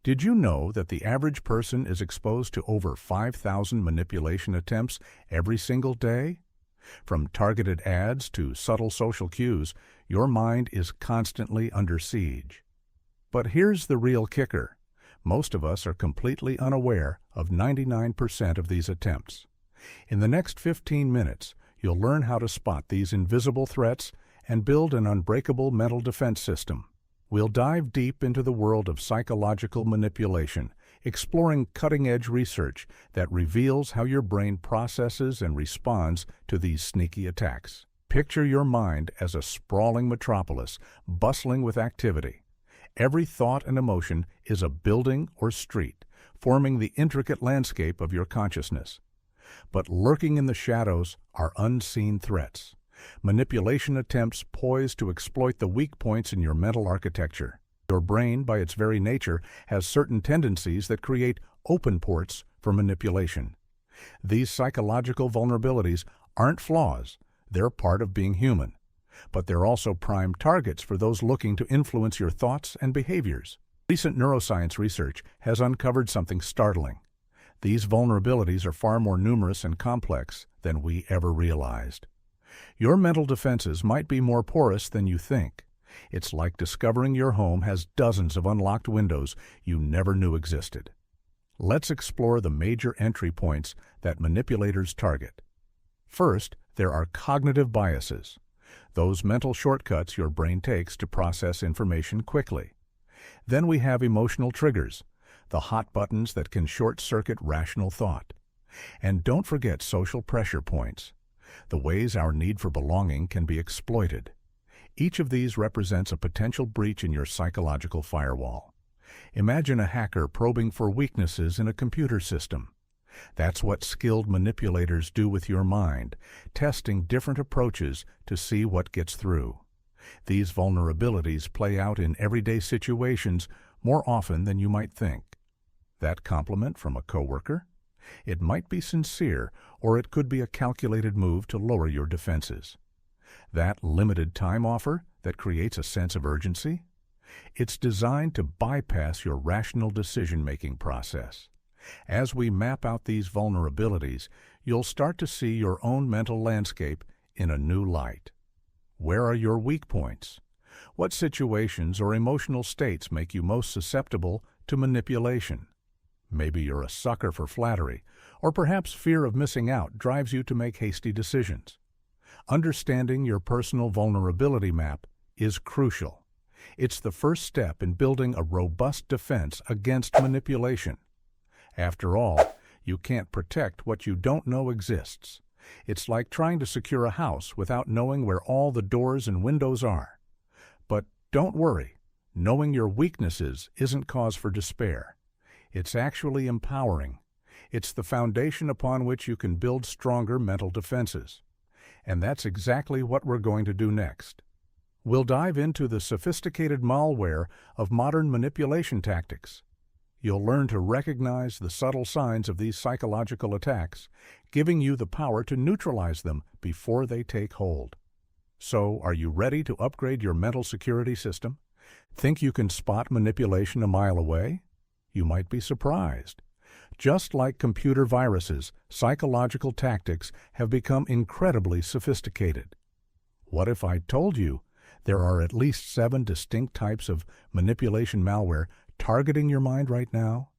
Did you know that the average person is exposed to over 5,000 manipulation attempts every single day? From targeted ads to subtle social cues, your mind is constantly under siege. But here's the real kicker. Most of us are completely unaware of 99% of these attempts. In the next 15 minutes, you'll learn how to spot these invisible threats and build an unbreakable mental defense system. We'll dive deep into the world of psychological manipulation, exploring cutting-edge research that reveals how your brain processes and responds to these sneaky attacks. Picture your mind as a sprawling metropolis, bustling with activity. Every thought and emotion is a building or street, forming the intricate landscape of your consciousness. But lurking in the shadows are unseen threats. Manipulation attempts poised to exploit the weak points in your mental architecture. Your brain, by its very nature, has certain tendencies that create open ports for manipulation. These psychological vulnerabilities aren't flaws, they're part of being human. But they're also prime targets for those looking to influence your thoughts and behaviors. Recent neuroscience research has uncovered something startling. These vulnerabilities are far more numerous and complex than we ever realized. Your mental defenses might be more porous than you think. It's like discovering your home has dozens of unlocked windows you never knew existed. Let's explore the major entry points that manipulators target. First, there are cognitive biases, those mental shortcuts your brain takes to process information quickly. Then we have emotional triggers, the hot buttons that can short-circuit rational thought. And don't forget social pressure points, the ways our need for belonging can be exploited. Each of these represents a potential breach in your psychological firewall. Imagine a hacker probing for weaknesses in a computer system. That's what skilled manipulators do with your mind, testing different approaches to see what gets through. These vulnerabilities play out in everyday situations more often than you might think. That compliment from a coworker? It might be sincere, or it could be a calculated move to lower your defenses. That limited time offer that creates a sense of urgency? It's designed to bypass your rational decision-making process. As we map out these vulnerabilities, you'll start to see your own mental landscape in a new light. Where are your weak points? What situations or emotional states make you most susceptible to manipulation? Maybe you're a sucker for flattery, or perhaps fear of missing out drives you to make hasty decisions. Understanding your personal vulnerability map is crucial. It's the first step in building a robust defense against manipulation. After all, you can't protect what you don't know exists. It's like trying to secure a house without knowing where all the doors and windows are. But don't worry, knowing your weaknesses isn't cause for despair. It's actually empowering. It's the foundation upon which you can build stronger mental defenses. And that's exactly what we're going to do next. We'll dive into the sophisticated malware of modern manipulation tactics. You'll learn to recognize the subtle signs of these psychological attacks, giving you the power to neutralize them before they take hold. So, are you ready to upgrade your mental security system? Think you can spot manipulation a mile away? You might be surprised. Just like computer viruses, psychological tactics have become incredibly sophisticated. What if I told you there are at least 7 distinct types of manipulation malware targeting your mind right now?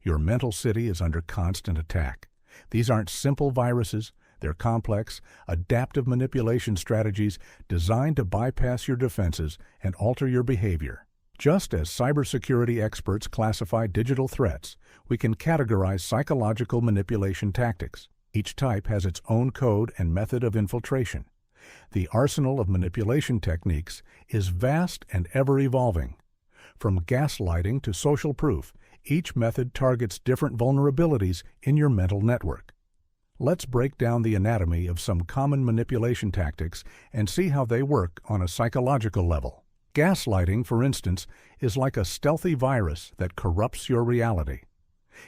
Your mental city is under constant attack. These aren't simple viruses. They're complex, adaptive manipulation strategies designed to bypass your defenses and alter your behavior. Just as cybersecurity experts classify digital threats, we can categorize psychological manipulation tactics. Each type has its own code and method of infiltration. The arsenal of manipulation techniques is vast and ever-evolving. From gaslighting to social proof, each method targets different vulnerabilities in your mental network. Let's break down the anatomy of some common manipulation tactics and see how they work on a psychological level. Gaslighting, for instance, is like a stealthy virus that corrupts your reality.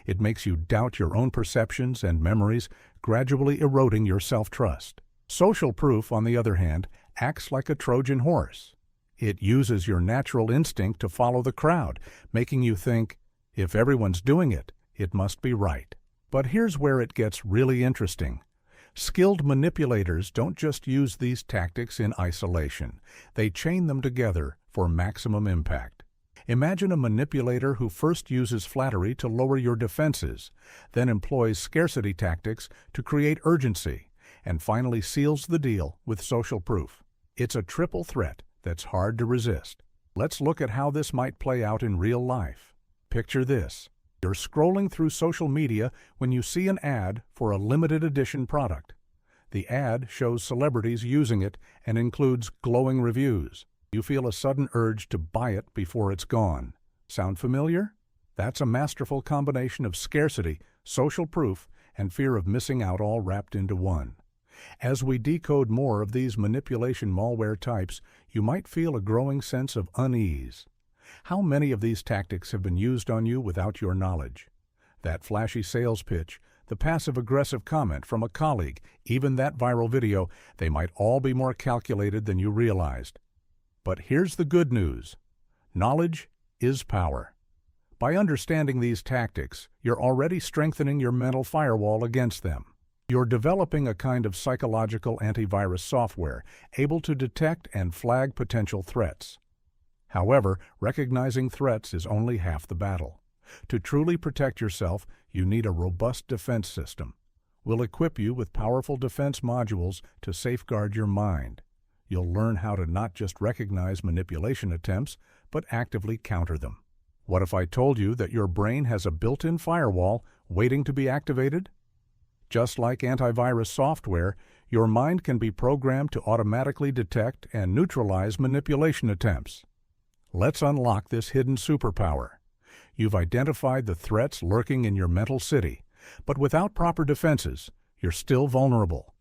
It makes you doubt your own perceptions and memories, gradually eroding your self-trust. Social proof, on the other hand, acts like a Trojan horse. It uses your natural instinct to follow the crowd, making you think, If everyone's doing it, it must be right. But here's where it gets really interesting. Skilled manipulators don't just use these tactics in isolation. They chain them together for maximum impact. Imagine a manipulator who first uses flattery to lower your defenses, then employs scarcity tactics to create urgency, and finally seals the deal with social proof. It's a triple threat that's hard to resist. Let's look at how this might play out in real life. Picture this. You're scrolling through social media when you see an ad for a limited edition product. The ad shows celebrities using it and includes glowing reviews. You feel a sudden urge to buy it before it's gone. Sound familiar? That's a masterful combination of scarcity, social proof, and fear of missing out all wrapped into one. As we decode more of these manipulation malware types, you might feel a growing sense of unease. How many of these tactics have been used on you without your knowledge? That flashy sales pitch, the passive-aggressive comment from a colleague, even that viral video, they might all be more calculated than you realized. But here's the good news. Knowledge is power. By understanding these tactics, you're already strengthening your mental firewall against them. You're developing a kind of psychological antivirus software able to detect and flag potential threats. However, recognizing threats is only half the battle. To truly protect yourself, you need a robust defense system. We'll equip you with powerful defense modules to safeguard your mind. You'll learn how to not just recognize manipulation attempts, but actively counter them. What if I told you that your brain has a built-in firewall waiting to be activated? Just like antivirus software, your mind can be programmed to automatically detect and neutralize manipulation attempts. Let's unlock this hidden superpower. You've identified the threats lurking in your mental city, but without proper defenses, you're still vulnerable.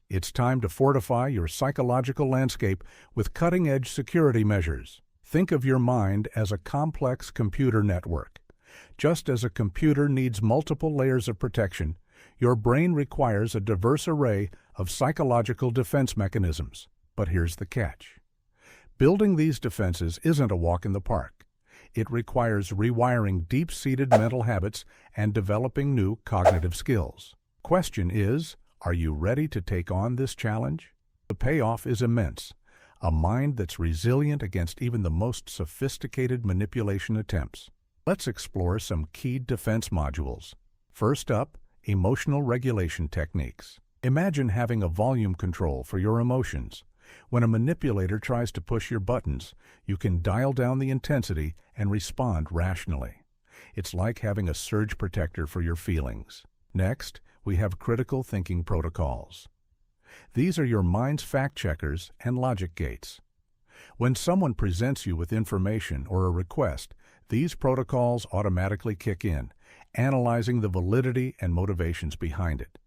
It's time to fortify your psychological landscape with cutting-edge security measures. Think of your mind as a complex computer network. Just as a computer needs multiple layers of protection, your brain requires a diverse array of psychological defense mechanisms. But here's the catch. Building these defenses isn't a walk in the park. It requires rewiring deep-seated mental habits and developing new cognitive skills. Question is, are you ready to take on this challenge? The payoff is immense. A mind that's resilient against even the most sophisticated manipulation attempts. Let's explore some key defense modules. First up, emotional regulation techniques. Imagine having a volume control for your emotions. When a manipulator tries to push your buttons, you can dial down the intensity and respond rationally. It's like having a surge protector for your feelings. Next, we have critical thinking protocols. These are your mind's fact-checkers and logic gates. When someone presents you with information or a request, these protocols automatically kick in, analyzing the validity and motivations behind it.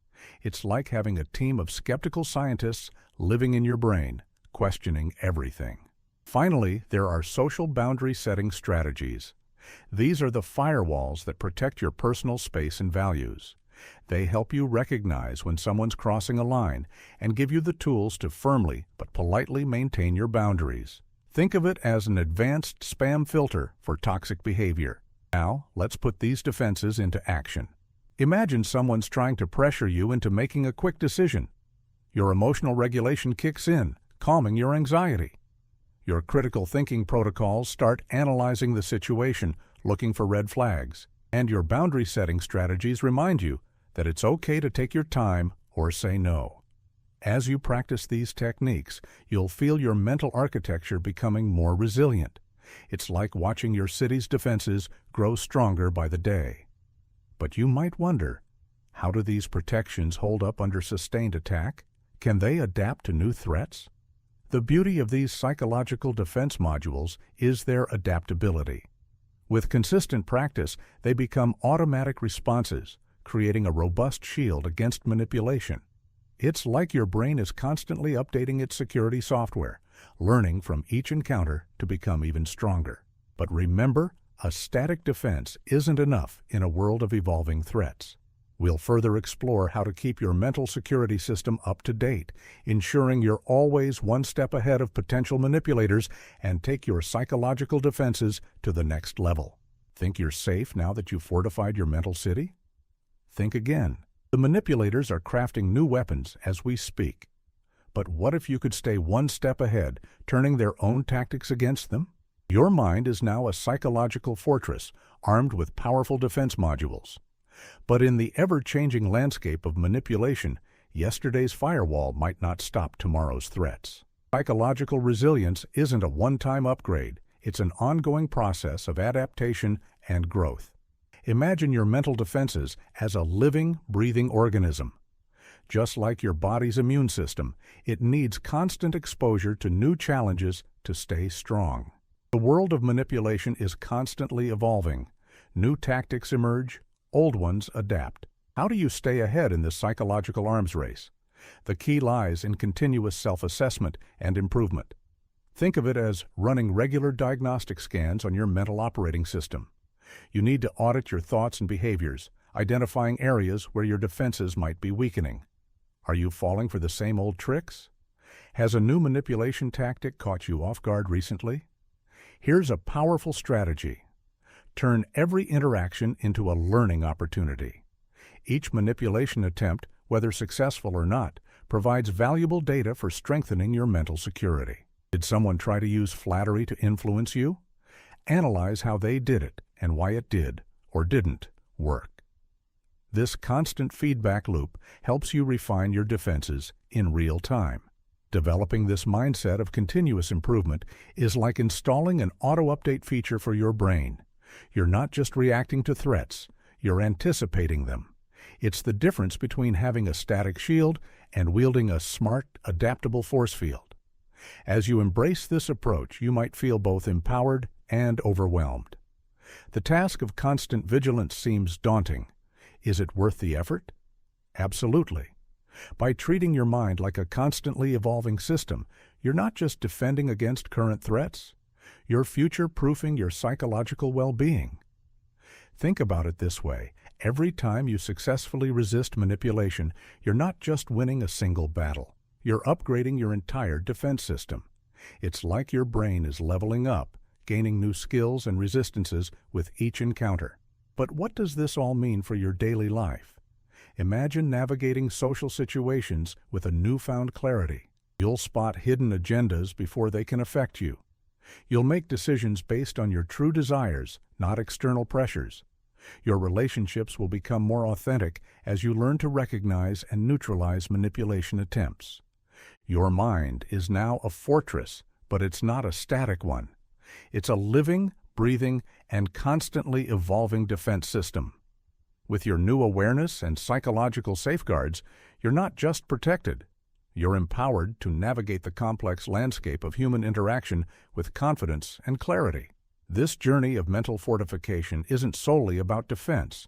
It's like having a team of skeptical scientists living in your brain, questioning everything. Finally, there are social boundary setting strategies. These are the firewalls that protect your personal space and values. They help you recognize when someone's crossing a line and give you the tools to firmly but politely maintain your boundaries. Think of it as an advanced spam filter for toxic behavior. Now, let's put these defenses into action. Imagine someone's trying to pressure you into making a quick decision. Your emotional regulation kicks in, calming your anxiety. Your critical thinking protocols start analyzing the situation, looking for red flags. And your boundary setting strategies remind you that it's okay to take your time or say no. As you practice these techniques, you'll feel your mental architecture becoming more resilient. It's like watching your city's defenses grow stronger by the day. But you might wonder, how do these protections hold up under sustained attack? Can they adapt to new threats? The beauty of these psychological defense modules is their adaptability. With consistent practice, they become automatic responses, creating a robust shield against manipulation. It's like your brain is constantly updating its security software, learning from each encounter to become even stronger. But remember, a static defense isn't enough in a world of evolving threats. We'll further explore how to keep your mental security system up to date, ensuring you're always one step ahead of potential manipulators and take your psychological defenses to the next level. Think you're safe now that you've fortified your mental city? Think again. The manipulators are crafting new weapons as we speak. But what if you could stay one step ahead, turning their own tactics against them? Your mind is now a psychological fortress, armed with powerful defense modules. But in the ever-changing landscape of manipulation, yesterday's firewall might not stop tomorrow's threats. Psychological resilience isn't a one-time upgrade. It's an ongoing process of adaptation and growth. Imagine your mental defenses as a living, breathing organism. Just like your body's immune system, it needs constant exposure to new challenges to stay strong. The world of manipulation is constantly evolving. New tactics emerge, old ones adapt. How do you stay ahead in this psychological arms race? The key lies in continuous self-assessment and improvement. Think of it as running regular diagnostic scans on your mental operating system. You need to audit your thoughts and behaviors, identifying areas where your defenses might be weakening. Are you falling for the same old tricks? Has a new manipulation tactic caught you off guard recently? Here's a powerful strategy. Turn every interaction into a learning opportunity. Each manipulation attempt, whether successful or not, provides valuable data for strengthening your mental security. Did someone try to use flattery to influence you? Analyze how they did it and why it did, or didn't, work. This constant feedback loop helps you refine your defenses in real time. Developing this mindset of continuous improvement is like installing an auto-update feature for your brain. You're not just reacting to threats, you're anticipating them. It's the difference between having a static shield and wielding a smart, adaptable force field. As you embrace this approach, you might feel both empowered and overwhelmed. The task of constant vigilance seems daunting. Is it worth the effort? Absolutely. By treating your mind like a constantly evolving system, you're not just defending against current threats, you're future-proofing your psychological well-being. Think about it this way. Every time you successfully resist manipulation, you're not just winning a single battle. You're upgrading your entire defense system. It's like your brain is leveling up, gaining new skills and resistances with each encounter. But what does this all mean for your daily life? Imagine navigating social situations with a newfound clarity. You'll spot hidden agendas before they can affect you. You'll make decisions based on your true desires, not external pressures. Your relationships will become more authentic as you learn to recognize and neutralize manipulation attempts. Your mind is now a fortress, but it's not a static one. It's a living, breathing, and constantly evolving defense system. With your new awareness and psychological safeguards, you're not just protected. You're empowered to navigate the complex landscape of human interaction with confidence and clarity. This journey of mental fortification isn't solely about defense.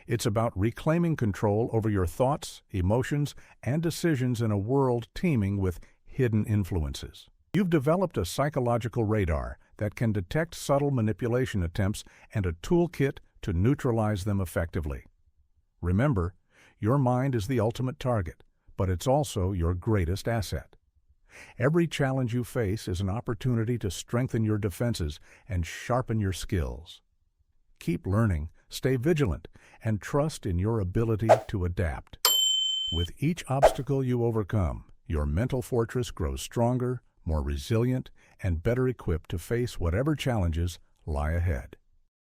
It's about reclaiming control over your thoughts, emotions, and decisions in a world teeming with hidden influences. You've developed a psychological radar that can detect subtle manipulation attempts and a toolkit to neutralize them effectively. Remember, your mind is the ultimate target, but it's also your greatest asset. Every challenge you face is an opportunity to strengthen your defenses and sharpen your skills. Keep learning, stay vigilant, and trust in your ability to adapt. With each obstacle you overcome, your mental fortress grows stronger, more resilient, and better equipped to face whatever challenges lie ahead.